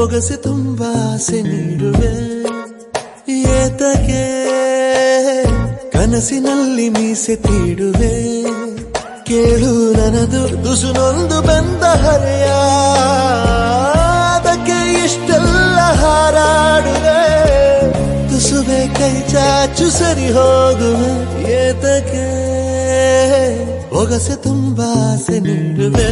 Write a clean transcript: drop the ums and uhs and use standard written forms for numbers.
ಒಗಸೆ ತುಂಬ ಆಸೆ ನೀಡುವೆ ಏತಕ್ಕೆ ಕನಸಿನಲ್ಲಿ ಮೀಸೆ ತೀಡುವೆ ಕೇಳು ನನದು ತುಸುನೊಂದು ಬೆಂದ ಹರೆಯ ಅದಕ್ಕೆ ಇಷ್ಟೆಲ್ಲ ಹಾರಾಡುವೆ ತುಸುವೆ ಕೈ ಚಾಚು ಸರಿ ಹೋಗುವೆ ಏತಕ್ಕೆ ಒಗಸೆ ತುಂಬ ಆಸೆ ನೀಡುವೆ